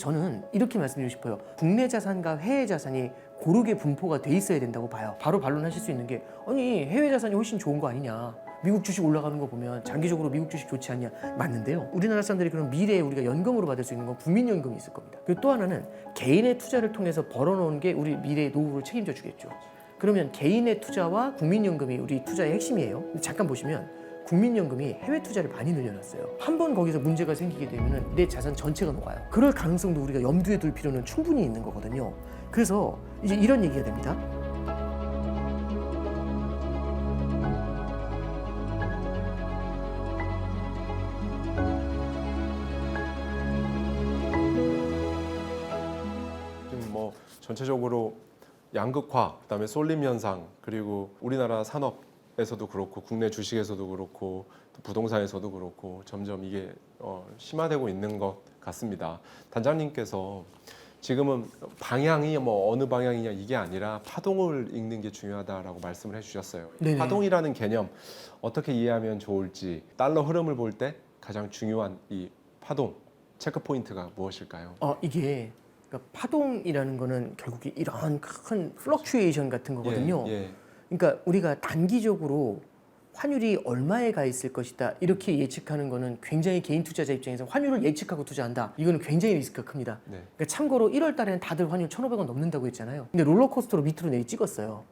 저는 이렇게 말씀드리고 싶어요. 국내 자산과 해외 자산이 고르게 분포가 돼 있어야 된다고 봐요. 바로 반론하실 수 있는 게 아니 해외 자산이 훨씬 좋은 거 아니냐, 미국 주식 올라가는 거 보면 장기적으로 미국 주식 좋지 않냐. 맞는데요, 우리나라 사람들이 그럼 미래에 우리가 연금으로 받을 수 있는 건 국민연금이 있을 겁니다. 그리고 또 하나는 개인의 투자를 통해서 벌어놓은 게 우리 미래의 노후를 책임져 주겠죠. 그러면 개인의 투자와 국민연금이 우리 투자의 핵심이에요. 잠깐 보시면 국민연금이 해외 투자를 많이 늘려놨어요. 한번 거기서 문제가 생기게 되면 내 자산 전체가 녹아요. 그럴 가능성도 우리가 염두에 둘 필요는 충분히 있는 거거든요. 그래서 이제 이런 얘기가 됩니다. 지금 뭐 전체적으로 양극화, 그다음에 쏠림 현상, 그리고 우리나라 산업에서도 그렇고 국내 주식에서도 그렇고 또 부동산에서도 그렇고 점점 이게 심화되고 있는 것 같습니다. 단장님께서 지금은 방향이 뭐 어느 방향이냐 이게 아니라 파동을 읽는 게 중요하다라고 말씀을 해주셨어요. 네네. 파동이라는 개념 어떻게 이해하면 좋을지, 달러 흐름을 볼 때 가장 중요한 이 파동 체크 포인트가 무엇일까요? 이게 그러니까 파동이라는 거는 결국에 이런 큰 플럭추에이션 같은 거거든요. 예. 그러니까 우리가 단기적으로 환율이 얼마에 가 있을 것이다 이렇게 예측하는 거는 굉장히 개인 투자자 입장에서 환율을 예측하고 투자한다, 이거는 굉장히 리스크가 큽니다. 네. 그러니까 참고로 1월 달에는 다들 환율 1,500원 넘는다고 했잖아요. 근데 롤러코스터로 밑으로 내리 찍었어요.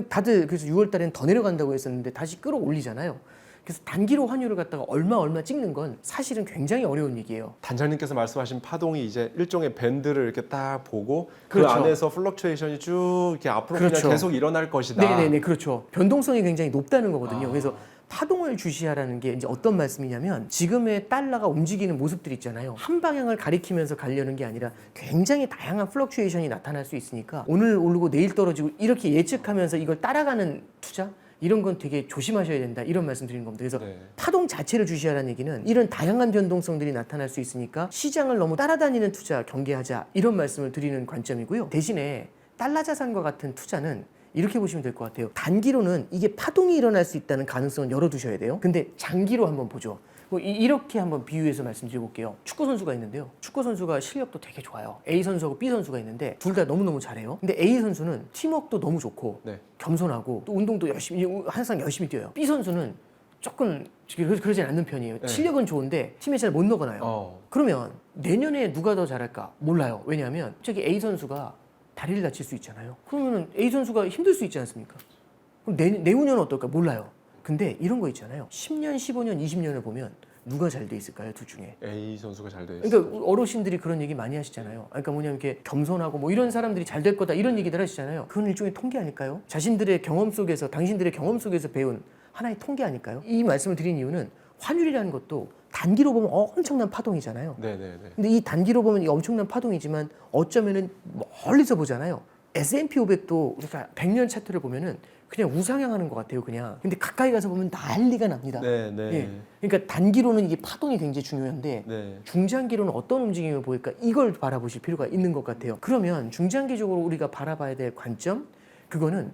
다들 그래서 6월 달에는 더 내려간다고 했었는데 다시 끌어올리잖아요. 그래서 단기로 환율을 갖다가 얼마 찍는 건 사실은 굉장히 어려운 얘기예요. 단장님께서 말씀하신 파동이 이제 일종의 밴드를 이렇게 딱 보고 그렇죠. 그 안에서 플럭추에이션이 쭉 이렇게 앞으로 그렇죠. 그냥 계속 일어날 것이다. 네네네, 그렇죠. 변동성이 굉장히 높다는 거거든요. 그래서 파동을 주시하라는 게 이제 어떤 말씀이냐면 지금의 달러가 움직이는 모습들 있잖아요. 한 방향을 가리키면서 가려는 게 아니라 굉장히 다양한 플럭추에이션이 나타날 수 있으니까 오늘 오르고 내일 떨어지고 이렇게 예측하면서 이걸 따라가는 투자? 이런 건 되게 조심하셔야 된다, 이런 말씀 드리는 겁니다. 그래서 네. 파동 자체를 주시하라는 얘기는 이런 다양한 변동성들이 나타날 수 있으니까 시장을 너무 따라다니는 투자 경계하자, 이런 말씀을 드리는 관점이고요. 대신에 달러 자산과 같은 투자는 이렇게 보시면 될 것 같아요. 단기로는 이게 파동이 일어날 수 있다는 가능성은 열어두셔야 돼요. 근데 장기로 한번 보죠. 뭐 이렇게 한번 비유해서 말씀드려볼게요. 축구 선수가 있는데요. 축구 선수가 실력도 되게 좋아요. A 선수하고 B 선수가 있는데 둘 다 너무너무 잘해요. 근데 A 선수는 팀워크도 너무 좋고 네. 겸손하고 또 운동도 항상 열심히 뛰어요. B 선수는 조금 그러진 않는 편이에요. 네. 실력은 좋은데 팀에 잘 못 넣어놔요. 그러면 내년에 누가 더 잘할까? 몰라요. 왜냐하면 저기 A 선수가 다리를 다칠 수 있잖아요. 그러면 A 선수가 힘들 수 있지 않습니까? 그럼 내후년은 어떨까? 몰라요. 근데 이런 거 있잖아요. 10년, 15년, 20년을 보면 누가 잘 돼 있을까요? 둘 중에. A 선수가 잘 돼 있어요. 그러니까 어르신들이 그런 얘기 많이 하시잖아요. 그러니까 뭐냐면 이렇게 겸손하고 뭐 이런 사람들이 잘 될 거다 이런 얘기들 하시잖아요. 그건 일종의 통계 아닐까요? 자신들의 경험 속에서, 당신들의 경험 속에서 배운 하나의 통계 아닐까요? 이 말씀을 드린 이유는 환율이라는 것도 단기로 보면 엄청난 파동이잖아요. 네네네. 근데 이 단기로 보면 이 엄청난 파동이지만 어쩌면은 멀리서 보잖아요. S&P 500도 우리가 100년 차트를 보면은 그냥 우상향하는 것 같아요, 그냥. 근데 가까이 가서 보면 난리가 납니다. 네. 예. 그러니까 단기로는 이게 파동이 굉장히 중요한데 네. 중장기로는 어떤 움직임을 보일까, 이걸 바라보실 필요가 있는 것 같아요. 그러면 중장기적으로 우리가 바라봐야 될 관점, 그거는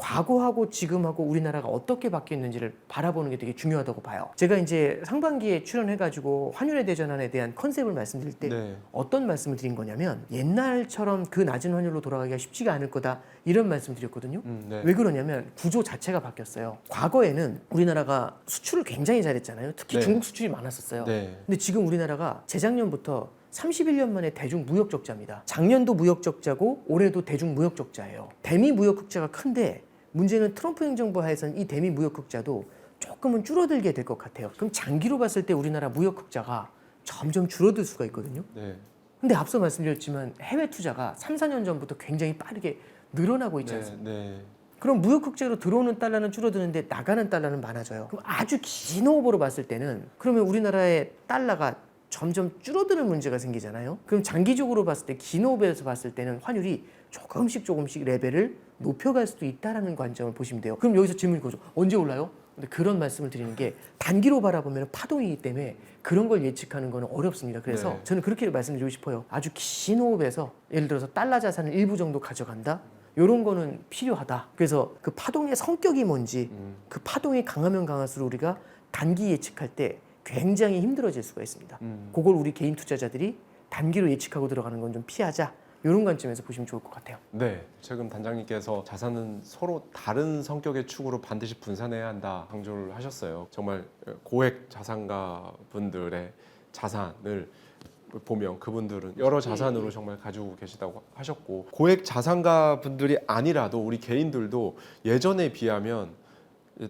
과거하고 지금하고 우리나라가 어떻게 바뀌었는지를 바라보는 게 되게 중요하다고 봐요. 제가 이제 상반기에 출연해가지고 환율의 대전환에 대한 컨셉을 말씀드릴 때 네. 어떤 말씀을 드린 거냐면 옛날처럼 그 낮은 환율로 돌아가기가 쉽지가 않을 거다, 이런 말씀 드렸거든요. 네. 왜 그러냐면 구조 자체가 바뀌었어요. 과거에는 우리나라가 수출을 굉장히 잘했잖아요. 특히 네. 중국 수출이 많았었어요. 네. 근데 지금 우리나라가 재작년부터 31년 만에 대중 무역 적자입니다. 작년도 무역 적자고 올해도 대중 무역 적자예요. 대미 무역 흑자가 큰데 문제는 트럼프 행정부 하에서는 이 대미 무역 흑자도 조금은 줄어들게 될 것 같아요. 그럼 장기로 봤을 때 우리나라 무역 흑자가 점점 줄어들 수가 있거든요. 네. 근데 앞서 말씀드렸지만 해외 투자가 3, 4년 전부터 굉장히 빠르게 늘어나고 있지 않습니까? 네. 그럼 무역 흑자로 들어오는 달러는 줄어드는데 나가는 달러는 많아져요. 그럼 아주 긴 호흡으로 봤을 때는 그러면 우리나라의 달러가 점점 줄어드는 문제가 생기잖아요. 그럼 장기적으로 봤을 때, 긴 호흡에서 봤을 때는 환율이 조금씩 레벨을 높여갈 수도 있다라는 관점을 보시면 돼요. 그럼 여기서 질문이 거죠. 언제 올라요? 근데 그런 말씀을 드리는 게 단기로 바라보면 파동이기 때문에 그런 걸 예측하는 거는 어렵습니다. 그래서 네. 저는 그렇게 말씀드리고 싶어요. 아주 긴 호흡에서 예를 들어서 달러 자산을 일부 정도 가져간다. 이런 거는 필요하다. 그래서 그 파동의 성격이 뭔지, 그 파동이 강하면 강할수록 우리가 단기 예측할 때 굉장히 힘들어질 수가 있습니다. 그걸 우리 개인 투자자들이 단기로 예측하고 들어가는 건 좀 피하자. 이런 관점에서 보시면 좋을 것 같아요. 네, 지금 단장님께서 자산은 서로 다른 성격의 축으로 반드시 분산해야 한다 강조를 하셨어요. 정말 고액 자산가 분들의 자산을 보면 그분들은 여러 자산으로 정말 가지고 계시다고 하셨고, 고액 자산가 분들이 아니라도 우리 개인들도 예전에 비하면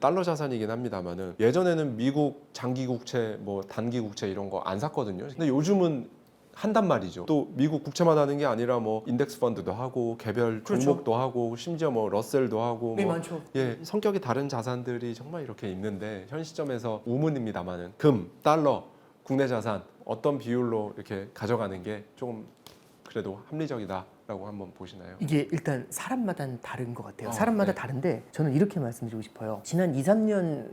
달러 자산이긴 합니다만은, 예전에는 미국 장기 국채, 뭐 단기 국채 이런 거 안 샀거든요. 근데 요즘은 한단 말이죠. 또 미국 국채만 하는 게 아니라 뭐 인덱스 펀드도 하고 개별 그렇죠. 종목도 하고 심지어 뭐 러셀도 하고 네, 뭐 많죠. 예, 성격이 다른 자산들이 정말 이렇게 있는데, 현 시점에서 우문입니다만은 금, 달러, 국내 자산 어떤 비율로 이렇게 가져가는 게 조금 그래도 합리적이다라고 한번 보시나요? 이게 일단 사람마다 다른 것 같아요. 아, 사람마다 네. 다른데 저는 이렇게 말씀드리고 싶어요. 지난 2, 3년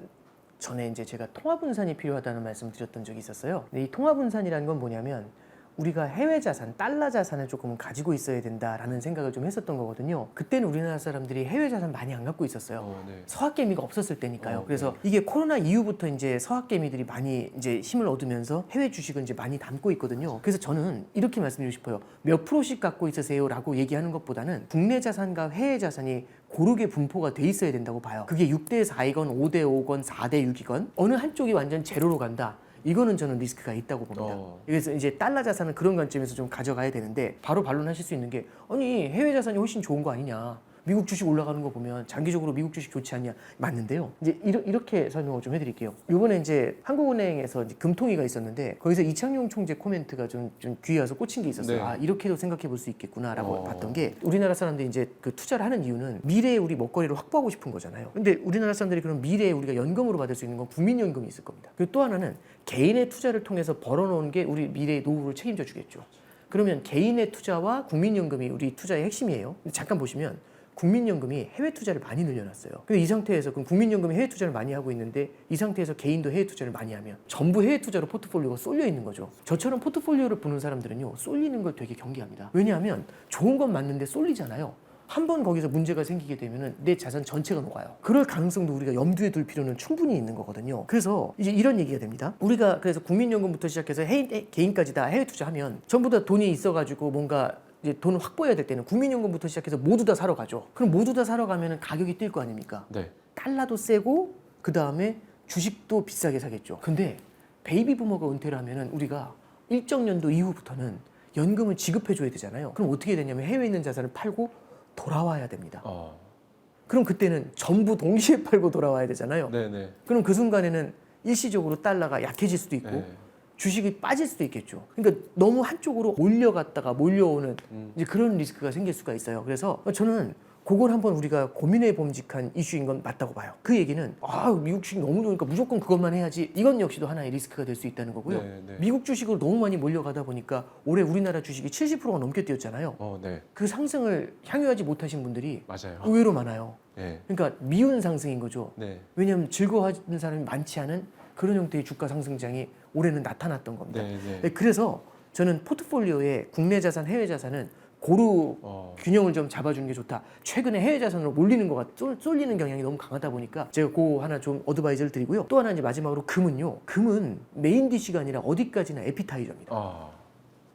전에 이제 제가 통화분산이 필요하다는 말씀을 드렸던 적이 있었어요. 근데 이 통화분산이라는 건 뭐냐면 우리가 해외 자산, 달러 자산을 조금 가지고 있어야 된다라는 생각을 좀 했었던 거거든요. 그때는 우리나라 사람들이 해외 자산 많이 안 갖고 있었어요. 네. 서학개미가 없었을 때니까요. 그래서 네. 이게 코로나 이후부터 이제 서학개미들이 많이 이제 힘을 얻으면서 해외 주식을 이제 많이 담고 있거든요. 그래서 저는 이렇게 말씀드리고 싶어요. 몇 프로씩 갖고 있으세요라고 얘기하는 것보다는 국내 자산과 해외 자산이 고르게 분포가 돼 있어야 된다고 봐요. 그게 6대 4이건 5대 5건 4대 6이건 어느 한쪽이 완전 제로로 간다. 이거는 저는 리스크가 있다고 봅니다. 그래서 이제 달러 자산은 그런 관점에서 좀 가져가야 되는데, 바로 반론하실 수 있는 게 아니 해외 자산이 훨씬 좋은 거 아니냐. 미국 주식 올라가는 거 보면 장기적으로 미국 주식 좋지 않냐. 맞는데요. 이제 이렇게 설명을 좀 해드릴게요. 이번에 이제 한국은행에서 이제 금통위가 있었는데 거기서 이창용 총재 코멘트가 좀 귀에 와서 꽂힌 게 있었어요. 네. 아 이렇게도 생각해 볼 수 있겠구나라고 봤던 게, 우리나라 사람들이 이제 그 투자를 하는 이유는 미래에 우리 먹거리를 확보하고 싶은 거잖아요. 근데 우리나라 사람들이 그럼 미래에 우리가 연금으로 받을 수 있는 건 국민연금이 있을 겁니다. 그리고 또 하나는 개인의 투자를 통해서 벌어놓은 게 우리 미래의 노후를 책임져 주겠죠. 그러면 개인의 투자와 국민연금이 우리 투자의 핵심이에요. 근데 잠깐 보시면 국민연금이 해외 투자를 많이 늘려놨어요. 근데 이 상태에서 그럼 국민연금이 해외 투자를 많이 하고 있는데, 이 상태에서 개인도 해외 투자를 많이 하면 전부 해외 투자로 포트폴리오가 쏠려 있는 거죠. 저처럼 포트폴리오를 보는 사람들은요, 쏠리는 걸 되게 경계합니다. 왜냐하면 좋은 건 맞는데 쏠리잖아요. 한 번 거기서 문제가 생기게 되면은 내 자산 전체가 녹아요. 그럴 가능성도 우리가 염두에 둘 필요는 충분히 있는 거거든요. 그래서 이제 이런 얘기가 됩니다. 우리가 그래서 국민연금부터 시작해서 개인까지 다 해외 투자하면 전부 다 돈이 있어가지고 뭔가 이제 돈을 확보해야 될 때는 국민연금부터 시작해서 모두 다 사러 가죠. 그럼 모두 다 사러 가면은 가격이 뛸 거 아닙니까? 네. 달러도 세고 그 다음에 주식도 비싸게 사겠죠. 근데 베이비 부머가 은퇴를 하면은 우리가 일정 연도 이후부터는 연금을 지급해줘야 되잖아요. 그럼 어떻게 해야 되냐면 해외에 있는 자산을 팔고 돌아와야 됩니다. 그럼 그때는 전부 동시에 팔고 돌아와야 되잖아요. 네네. 그럼 그 순간에는 일시적으로 달러가 약해질 수도 있고 네. 주식이 빠질 수도 있겠죠. 그러니까 너무 한쪽으로 몰려갔다가 몰려오는 이제 그런 리스크가 생길 수가 있어요. 그래서 저는 그걸 한번 우리가 고민해 봄직한 이슈인 건 맞다고 봐요. 그 얘기는 미국 주식 너무 좋으니까 무조건 그것만 해야지, 이건 역시도 하나의 리스크가 될 수 있다는 거고요. 네. 미국 주식으로 너무 많이 몰려가다 보니까 올해 우리나라 주식이 70%가 넘게 뛰었잖아요. 네. 그 상승을 향유하지 못하신 분들이 맞아요. 의외로 많아요. 네. 그러니까 미운 상승인 거죠. 네. 왜냐하면 즐거워하는 사람이 많지 않은 그런 형태의 주가 상승장이 올해는 나타났던 겁니다. 네. 그래서 저는 포트폴리오에 국내 자산, 해외 자산은 고루 균형을 좀 잡아주는 게 좋다. 최근에 해외 자산으로 몰리는 거가 쏠리는 경향이 너무 강하다 보니까 제가 그거 하나 좀 어드바이저를 드리고요. 또 하나 이제 마지막으로 금은요. 금은 메인 디시가 아니라 어디까지나 에피타이저입니다.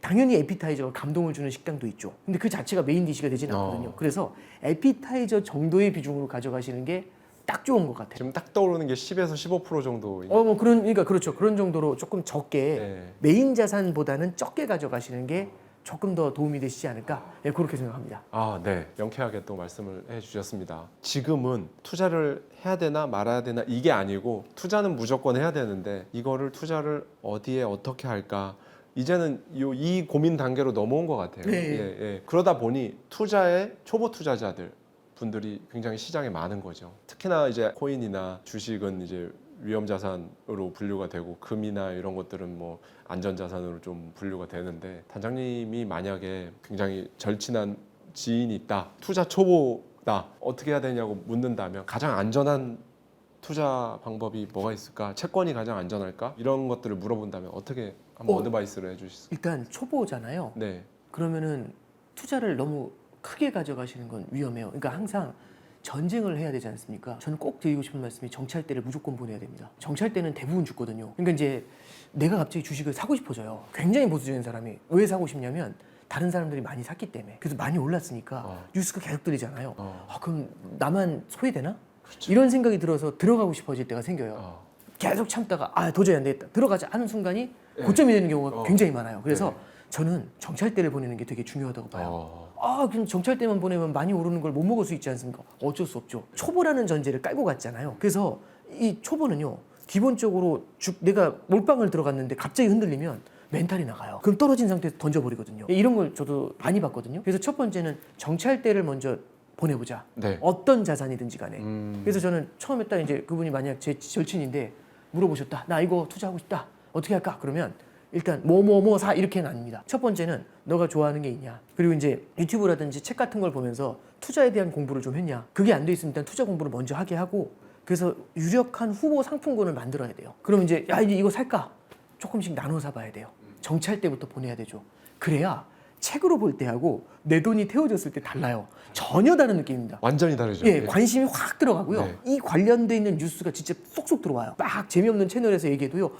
당연히 에피타이저가 감동을 주는 식당도 있죠. 근데 그 자체가 메인 디시가 되지는 않거든요. 그래서 에피타이저 정도의 비중으로 가져가시는 게 딱 좋은 것 같아요. 지금 딱 떠오르는 게 10에서 15% 정도. 그러니까 그렇죠. 그런 정도로 조금 적게 네. 메인 자산보다는 적게 가져가시는 게 조금 더 도움이 되시지 않을까? 네, 그렇게 생각합니다. 네. 명쾌하게 또 말씀을 해주셨습니다. 지금은 투자를 해야 되나 말아야 되나 이게 아니고, 투자는 무조건 해야 되는데 이거를 투자를 어디에 어떻게 할까? 이제는 이 고민 단계로 넘어온 것 같아요. 네. 그러다 보니 투자의 초보 투자자들 분들이 굉장히 시장에 많은 거죠. 특히나 이제 코인이나 주식은 이제 위험 자산으로 분류가 되고, 금이나 이런 것들은 뭐 안전 자산으로 좀 분류가 되는데, 단장님이 만약에 굉장히 절친한 지인이 있다, 투자 초보다, 어떻게 해야 되냐고 묻는다면 가장 안전한 투자 방법이 뭐가 있을까? 채권이 가장 안전할까? 이런 것들을 물어본다면 어떻게 한번 어드바이스를 해주실 수 있을까요? 일단 초보잖아요. 네. 그러면은 투자를 너무 크게 가져가시는 건 위험해요. 그러니까 항상 전쟁을 해야 되지 않습니까? 저는 꼭 드리고 싶은 말씀이 정찰 때를 무조건 보내야 됩니다. 정찰 때는 대부분 죽거든요. 그러니까 이제 내가 갑자기 주식을 사고 싶어져요. 굉장히 보수적인 사람이. 왜 사고 싶냐면 다른 사람들이 많이 샀기 때문에. 그래서 많이 올랐으니까 뉴스가 계속 들리잖아요. 그럼 나만 소외되나? 그렇죠. 이런 생각이 들어서 들어가고 싶어질 때가 생겨요. 계속 참다가 도저히 안 되겠다. 들어가자 하는 순간이 고점이 되는 경우가 굉장히 많아요. 그래서 저는 정찰대를 보내는 게 되게 중요하다고 봐요. 그럼 정찰대만 보내면 많이 오르는 걸 못 먹을 수 있지 않습니까? 어쩔 수 없죠. 초보라는 전제를 깔고 갔잖아요. 그래서 이 초보는요, 기본적으로 내가 몰빵을 들어갔는데 갑자기 흔들리면 멘탈이 나가요. 그럼 떨어진 상태에서 던져버리거든요. 이런 걸 저도 많이 봤거든요. 그래서 첫 번째는 정찰대를 먼저 보내보자. 네. 어떤 자산이든지 간에. 그래서 저는 처음에 딱 이제 그분이 만약 제 절친인데 물어보셨다. 나 이거 투자하고 싶다. 어떻게 할까? 그러면 일단 뭐 사 이렇게는 아닙니다. 첫 번째는 너가 좋아하는 게 있냐. 그리고 이제 유튜브라든지 책 같은 걸 보면서 투자에 대한 공부를 좀 했냐. 그게 안 돼 있으면 일단 투자 공부를 먼저 하게 하고, 그래서 유력한 후보 상품군을 만들어야 돼요. 그럼 이제 이거 살까? 조금씩 나눠 사봐야 돼요. 정찰 때부터 보내야 되죠. 그래야 책으로 볼 때하고 내 돈이 태워졌을 때 달라요. 전혀 다른 느낌입니다. 완전히 다르죠. 예, 관심이 확 들어가고요. 네. 이 관련돼 있는 뉴스가 진짜 쏙쏙 들어와요. 막 재미없는 채널에서 얘기해도요.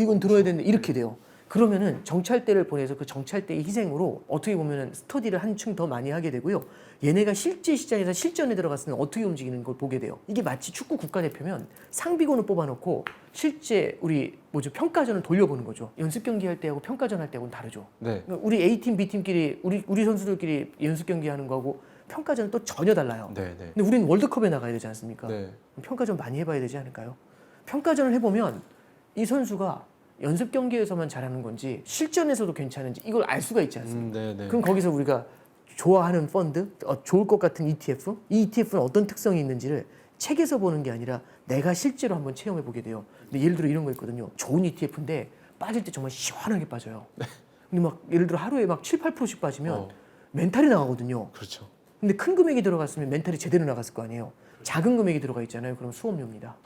이건 들어야 되는데 이렇게 돼요. 그러면은 정찰대를 보내서 그 정찰대의 희생으로 어떻게 보면은 스터디를 한층 더 많이 하게 되고요. 얘네가 실제 시장에서 실전에 들어갔을 때 어떻게 움직이는 걸 보게 돼요. 이게 마치 축구 국가대표면 상비군을 뽑아놓고 실제 우리 평가전을 돌려보는 거죠. 연습 경기 할 때하고 평가전 할 때하고는 다르죠. 네. 그러니까 우리 A팀, B팀끼리 우리 선수들끼리 연습 경기 하는 거하고 평가전은 또 전혀 달라요. 네, 네. 근데 우리는 월드컵에 나가야 되지 않습니까? 네. 평가전 많이 해봐야 되지 않을까요? 평가전을 해보면 이 선수가 연습 경기에서만 잘하는 건지 실전에서도 괜찮은지 이걸 알 수가 있지 않습니까? 네, 네. 그럼 거기서 우리가 좋아하는 펀드, 좋을 것 같은 ETF, 이 ETF는 어떤 특성이 있는지를 책에서 보는 게 아니라 내가 실제로 한번 체험해 보게 돼요. 근데 예를 들어 이런 거 있거든요. 좋은 ETF인데 빠질 때 정말 시원하게 빠져요. 근데 막 예를 들어 하루에 막 7, 8%씩 빠지면 멘탈이 나가거든요. 그렇죠. 근데 큰 금액이 들어갔으면 멘탈이 제대로 나갔을 거 아니에요. 작은 금액이 들어가 있잖아요. 그럼 수업료입니다.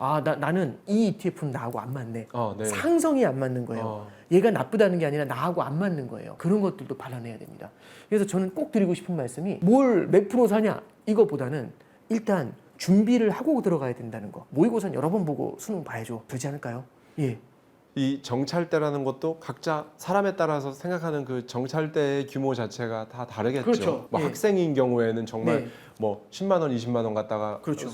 나는 이 ETF는 나하고 안 맞네. 네. 상성이 안 맞는 거예요. 얘가 나쁘다는 게 아니라 나하고 안 맞는 거예요. 그런 것들도 발견해야 됩니다. 그래서 저는 꼭 드리고 싶은 말씀이 뭘 몇 프로 사냐 이거보다는 일단 준비를 하고 들어가야 된다는 거. 모의고사 여러 번 보고 수능 봐야죠. 되지 않을까요? 예. 이 정찰대라는 것도 각자 사람에 따라서 생각하는 그 정찰대의 규모 자체가 다 다르겠죠. 그렇죠. 뭐 예. 학생인 경우에는 정말 네. 뭐 10만 원, 20만 원 갖다가 그렇죠.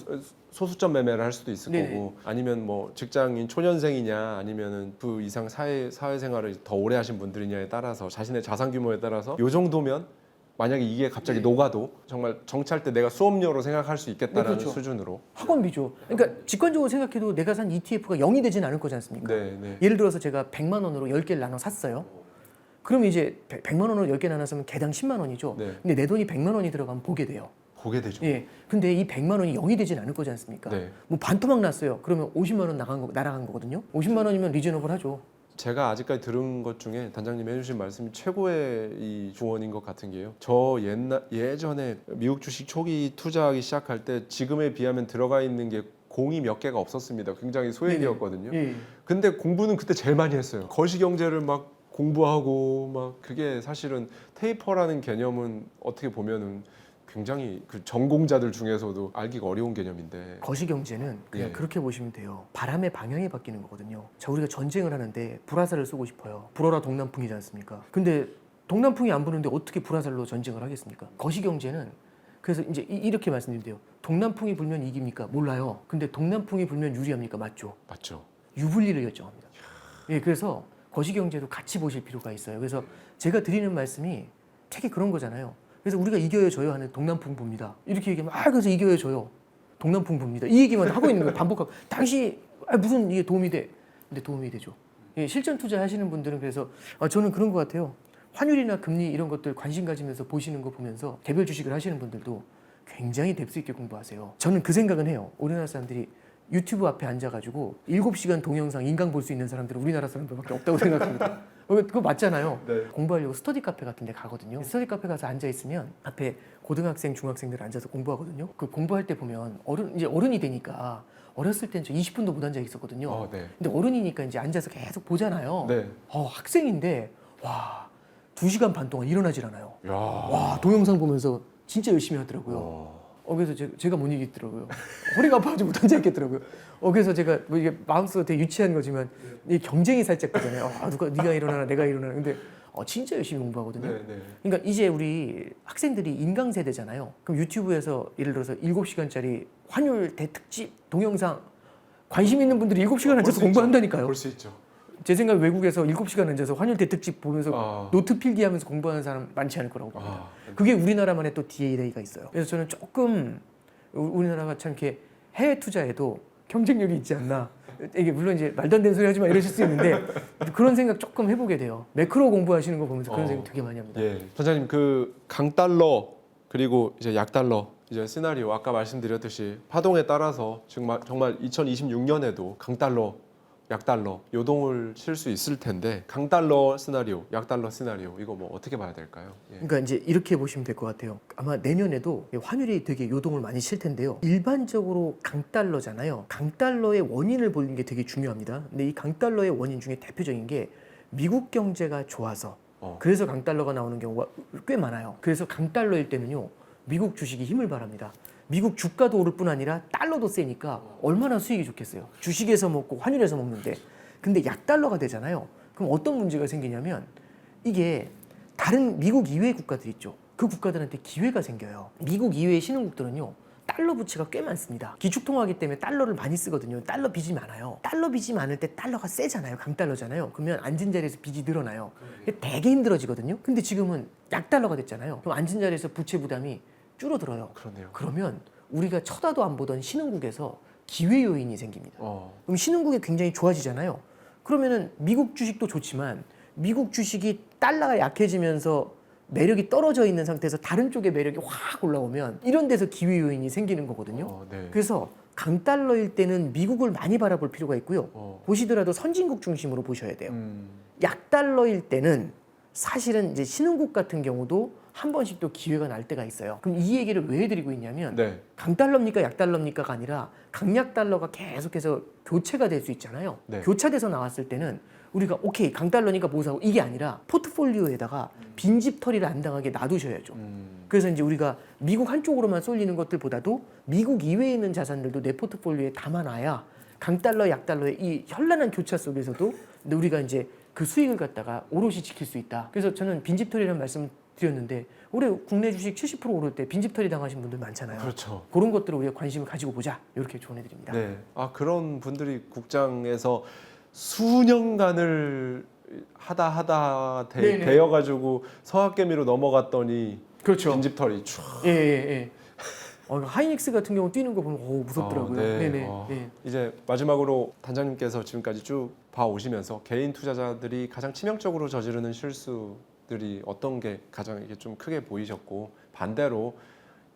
소수점 매매를 할 수도 있을 네네. 거고, 아니면 뭐 직장인 초년생이냐 아니면은 그 이상 사회생활을 더 오래 하신 분들이냐에 따라서 자신의 자산 규모에 따라서 요 정도면 만약에 이게 갑자기 녹아도 정말 정찰대 내가 수업료로 생각할 수 있겠다라는 네, 그렇죠. 수준으로. 학원비죠. 그러니까 직관적으로 생각해도 내가 산 ETF가 0이 되진 않을 거지 않습니까? 네, 네. 예를 들어서 제가 100만 원으로 10개를 나눠 샀어요. 그럼 이제 100만 원으로 10개 나눠서면 개당 10만 원이죠. 네. 근데 내 돈이 100만 원이 들어가면 보게 돼요. 보게 되죠. 예. 근데 이 100만 원이 0이 되진 않을 거지 않습니까? 네. 뭐 반토막 났어요. 그러면 50만 원 날아간 거거든요. 50만 원이면 리저너블 하죠. 제가 아직까지 들은 것 중에 단장님이 해주신 말씀이 최고의 이 조언인 것 같은 게요. 저 예전에 미국 주식 초기 투자하기 시작할 때 지금에 비하면 들어가 있는 게 공이 몇 개가 없었습니다. 굉장히 소액이었거든요. 예. 근데 공부는 그때 제일 많이 했어요. 거시경제를 막 공부하고 막 그게 사실은 테이퍼라는 개념은 어떻게 보면은 굉장히 그 전공자들 중에서도 알기가 어려운 개념인데. 거시경제는 그냥 예. 그렇게 보시면 돼요. 바람의 방향이 바뀌는 거거든요. 자, 우리가 전쟁을 하는데 불화살을 쏘고 싶어요. 불어라 동남풍이지 않습니까? 근데 동남풍이 안 부는데 어떻게 불화살로 전쟁을 하겠습니까? 거시경제는 그래서 이제 이렇게 말씀드린대요. 동남풍이 불면 이깁니까? 몰라요. 근데 동남풍이 불면 유리합니까? 맞죠. 맞죠. 유불리를 결정합니다. 예, 그래서 거시경제도 같이 보실 필요가 있어요. 그래서 제가 드리는 말씀이 책이 그런 거잖아요. 그래서 우리가 이겨야 져요 하는 동남풍 봅니다. 이렇게 얘기하면 그래서 이겨야 져요. 동남풍 봅니다. 이 얘기만 하고 있는 거예요. 반복하고. 당시 무슨 이게 도움이 돼? 근데 도움이 되죠. 예, 실전 투자하시는 분들은 그래서 저는 그런 것 같아요. 환율이나 금리 이런 것들 관심 가지면서 보시는 거 보면서 개별 주식을 하시는 분들도 굉장히 뎁스 있게 공부하세요. 저는 그 생각은 해요. 우리나라 사람들이 유튜브 앞에 앉아가지고 7시간 동영상 인강 볼 수 있는 사람들은 우리나라 사람들밖에 없다고 생각합니다. 그거 맞잖아요. 네. 공부하려고 스터디 카페 같은 데 가거든요. 스터디 카페 가서 앉아있으면 앞에 고등학생, 중학생들 앉아서 공부하거든요. 그 공부할 때 보면 이제 어른이 되니까 어렸을 땐 저 20분도 못 앉아 있었거든요. 네. 근데 어른이니까 이제 앉아서 계속 보잖아요. 네. 학생인데 2시간 반 동안 일어나질 않아요. 야. 와, 동영상 보면서 진짜 열심히 하더라고요. 그래서 제가 못 이기겠더라고요. 허리가 아파가지고 못 앉아있겠더라고요. 그래서 제가 뭐 이게 마음속으로 되게 유치한 거지만 이 경쟁이 살짝 되잖아요. 누가 네가 일어나나 내가 일어나나. 근데 진짜 열심히 공부하거든요. 네, 네. 그러니까 이제 우리 학생들이 인강 세대잖아요. 그럼 유튜브에서 예를 들어서 7시간짜리 환율 대특집 동영상 관심 있는 분들이 7시간 앉아서 공부한다니까요. 볼 수 있죠. 제 생각에 외국에서 7시간 앉아서 환율 대특집 보면서 노트 필기하면서 공부하는 사람 많지 않을 거라고 봅니다. 그게 우리나라만의 또 DNA가 있어요. 그래서 저는 조금 우리나라가 참 이렇게 해외 투자에도 경쟁력이 있지 않나. 이게 물론 이제 말도 안 되는 소리 하지 마 이러실 수 있는데 그런 생각 조금 해보게 돼요. 매크로 공부하시는 거 보면서 그런 생각 되게 많이 합니다. 예. 선생님 그 강달러 그리고 이제 약달러 이제 시나리오 아까 말씀드렸듯이 파동에 따라서 정말 2026년에도 강달러 약달러 요동을 칠 수 있을 텐데 강달러 시나리오, 약달러 시나리오 이거 뭐 어떻게 봐야 될까요? 예. 그러니까 이제 이렇게 보시면 될 것 같아요. 아마 내년에도 환율이 되게 요동을 많이 칠 텐데요. 일반적으로 강달러잖아요. 강달러의 원인을 보는 게 되게 중요합니다. 근데 이 강달러의 원인 중에 대표적인 게 미국 경제가 좋아서 그래서 강달러가 나오는 경우가 꽤 많아요. 그래서 강달러일 때는요. 미국 주식이 힘을 발합니다. 미국 주가도 오를 뿐 아니라 달러도 세니까 얼마나 수익이 좋겠어요. 주식에서 먹고 환율에서 먹는데. 근데 약달러가 되잖아요. 그럼 어떤 문제가 생기냐면 이게 다른 미국 이외의 국가들 있죠. 그 국가들한테 기회가 생겨요. 미국 이외의 신흥국들은요. 달러 부채가 꽤 많습니다. 기축통화기 때문에 달러를 많이 쓰거든요. 달러 빚이 많아요. 달러 빚이 많을 때 달러가 세잖아요. 강달러잖아요. 그러면 앉은 자리에서 빚이 늘어나요. 되게 힘들어지거든요. 근데 지금은 약달러가 됐잖아요. 그럼 앉은 자리에서 부채 부담이 줄어들어요. 그러네요. 그러면 우리가 쳐다도 안 보던 신흥국에서 기회 요인이 생깁니다. 그럼 신흥국이 굉장히 좋아지잖아요. 그러면은 미국 주식도 좋지만 미국 주식이 달러가 약해지면서 매력이 떨어져 있는 상태에서 다른 쪽의 매력이 확 올라오면 이런 데서 기회 요인이 생기는 거거든요. 네. 그래서 강달러일 때는 미국을 많이 바라볼 필요가 있고요. 보시더라도 선진국 중심으로 보셔야 돼요. 약달러일 때는 사실은 이제 신흥국 같은 경우도 한 번씩 또 기회가 날 때가 있어요. 그럼 이 얘기를 왜 해드리고 있냐면 네. 강달러입니까 약달러입니까가 아니라 강약달러가 계속해서 교체가 될 수 있잖아요. 네. 교차돼서 나왔을 때는 우리가 오케이 강달러니까 뭐 사고 이게 아니라 포트폴리오에다가 빈집털이를 안 당하게 놔두셔야죠. 그래서 이제 우리가 미국 한쪽으로만 쏠리는 것들보다도 미국 이외에 있는 자산들도 내 포트폴리오에 담아놔야 강달러 약달러의 이 현란한 교차 속에서도 우리가 이제 그 수익을 갖다가 오롯이 지킬 수 있다. 그래서 저는 빈집털이라는 말씀 드렸는데 올해 국내 주식 70% 오를 때 빈집털이 당하신 분들 많잖아요. 그렇죠. 그런 것들을 우리가 관심을 가지고 보자. 이렇게 조언해드립니다. 네. 그런 분들이 국장에서 수년간을 하다 되어가지고 서학개미로 넘어갔더니 그렇죠. 빈집털이 촤. 예. 하이닉스 같은 경우 뛰는 거 보면 무섭더라고요. 네. 이제 마지막으로 단장님께서 지금까지 쭉 봐오시면서 개인 투자자들이 가장 치명적으로 저지르는 실수들이 어떤 게 가장 이게 좀 크게 보이셨고 반대로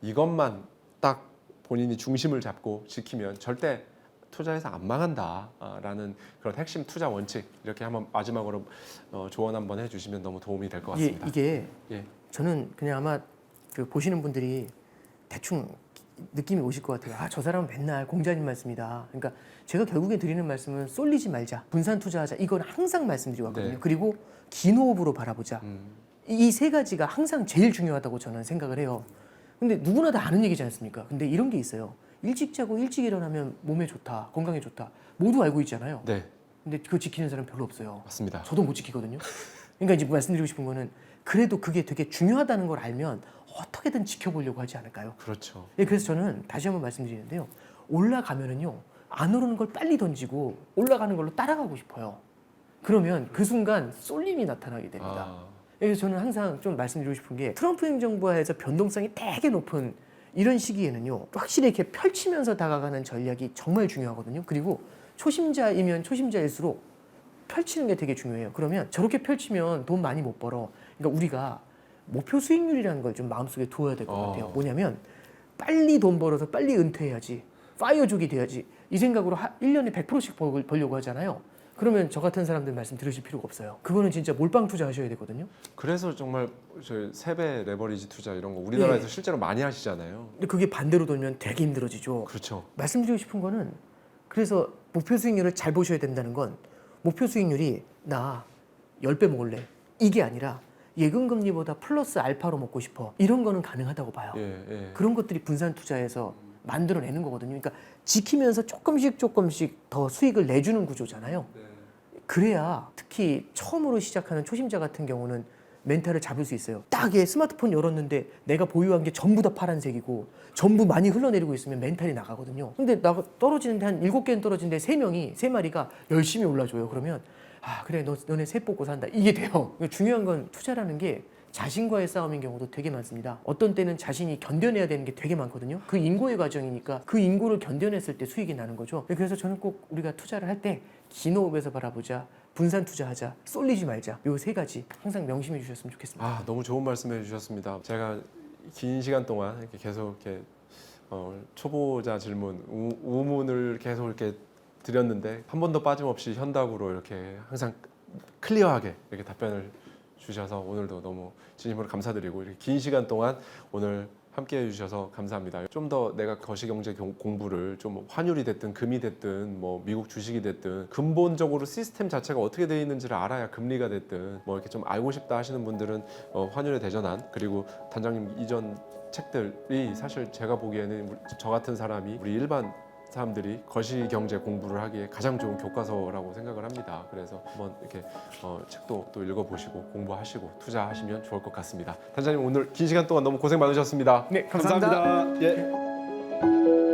이것만 딱 본인이 중심을 잡고 지키면 절대 투자해서 안 망한다라는 그런 핵심 투자 원칙 이렇게 한번 마지막으로 조언 한번 해주시면 너무 도움이 될 것 같습니다. 이게 저는 그냥 아마 그 보시는 분들이 대충 느낌이 오실 것 같아요. 저 사람은 맨날 공자님 말씀이다. 그러니까 제가 결국에 드리는 말씀은 쏠리지 말자, 분산 투자하자. 이건 항상 말씀드리고 왔거든요. 네. 그리고 긴 호흡으로 바라보자. 이 세 가지가 항상 제일 중요하다고 저는 생각을 해요. 근데 누구나 다 아는 얘기지 않습니까? 근데 이런 게 있어요. 일찍 자고 일찍 일어나면 몸에 좋다, 건강에 좋다. 모두 알고 있잖아요. 네. 근데 그거 지키는 사람 별로 없어요. 맞습니다. 저도 못 지키거든요. 그러니까 이제 말씀드리고 싶은 거는 그래도 그게 되게 중요하다는 걸 알면 어떻게든 지켜보려고 하지 않을까요? 그렇죠. 그래서 저는 다시 한번 말씀드리는데요. 올라가면은요. 안 오르는 걸 빨리 던지고 올라가는 걸로 따라가고 싶어요. 그러면 그 순간 쏠림이 나타나게 됩니다. 그래서 저는 항상 좀 말씀드리고 싶은 게 트럼프 행정부하에서 변동성이 되게 높은 이런 시기에는요. 확실히 이렇게 펼치면서 다가가는 전략이 정말 중요하거든요. 그리고 초심자이면 초심자일수록 펼치는 게 되게 중요해요. 그러면 저렇게 펼치면 돈 많이 못 벌어. 그러니까 우리가 목표 수익률이라는 걸 좀 마음속에 두어야 될 것 같아요. 뭐냐면 빨리 돈 벌어서 빨리 은퇴해야지. 파이어족이 돼야지. 이 생각으로 1년에 100%씩 벌려고 하잖아요. 그러면 저 같은 사람들 말씀 들으실 필요가 없어요. 그거는 진짜 몰빵 투자하셔야 되거든요. 그래서 정말 저희 세배 레버리지 투자 이런 거 우리나라에서 실제로 많이 하시잖아요. 근데 그게 반대로 돌면 되게 힘들어지죠. 그렇죠. 말씀드리고 싶은 거는 그래서 목표 수익률을 잘 보셔야 된다는 건 목표 수익률이 나 10배 먹을래. 이게 아니라 예금 금리보다 플러스 알파로 먹고 싶어. 이런 거는 가능하다고 봐요. 예. 그런 것들이 분산 투자에서 만들어내는 거거든요. 그러니까 지키면서 조금씩 더 수익을 내주는 구조잖아요. 그래야 특히 처음으로 시작하는 초심자 같은 경우는 멘탈을 잡을 수 있어요. 딱 얘 스마트폰 열었는데 내가 보유한 게 전부 다 파란색이고 전부 많이 흘러내리고 있으면 멘탈이 나가거든요. 근데 나 떨어지는데 한 7개는 떨어지는데 3마리가 열심히 올라줘요. 그러면 아 그래 너네 새 뽑고 산다. 이게 돼요. 중요한 건 투자라는 게 자신과의 싸움인 경우도 되게 많습니다. 어떤 때는 자신이 견뎌내야 되는 게 되게 많거든요. 그 인고의 과정이니까 그 인고를 견뎌냈을 때 수익이 나는 거죠. 그래서 저는 꼭 우리가 투자를 할 때 긴 호흡에서 바라보자, 분산 투자하자, 쏠리지 말자. 요 3가지 항상 명심해 주셨으면 좋겠습니다. 아 너무 좋은 말씀해 주셨습니다. 제가 긴 시간 동안 이렇게 계속 이렇게 초보자 질문, 우문을 계속 이렇게 드렸는데 한 번도 빠짐없이 현답으로 이렇게 항상 클리어하게 이렇게 답변을 주셔서 오늘도 너무 진심으로 감사드리고 이렇게 긴 시간 동안 오늘 함께 해주셔서 감사합니다. 좀 더 내가 거시경제 공부를 좀 환율이 됐든 금이 됐든 뭐 미국 주식이 됐든 근본적으로 시스템 자체가 어떻게 되어 있는지를 알아야 금리가 됐든 뭐 이렇게 좀 알고 싶다 하시는 분들은 환율의 대전환 그리고 단장님 이전 책들이 사실 제가 보기에는 저 같은 사람이 우리 일반 사람들이 거시경제 공부를 하기에 가장 좋은 교과서라고 생각을 합니다. 그래서 한번 이렇게 책도 또 읽어보시고 공부하시고 투자하시면 좋을 것 같습니다. 단장님 오늘 긴 시간 동안 너무 고생 많으셨습니다. 네, 감사합니다. 예.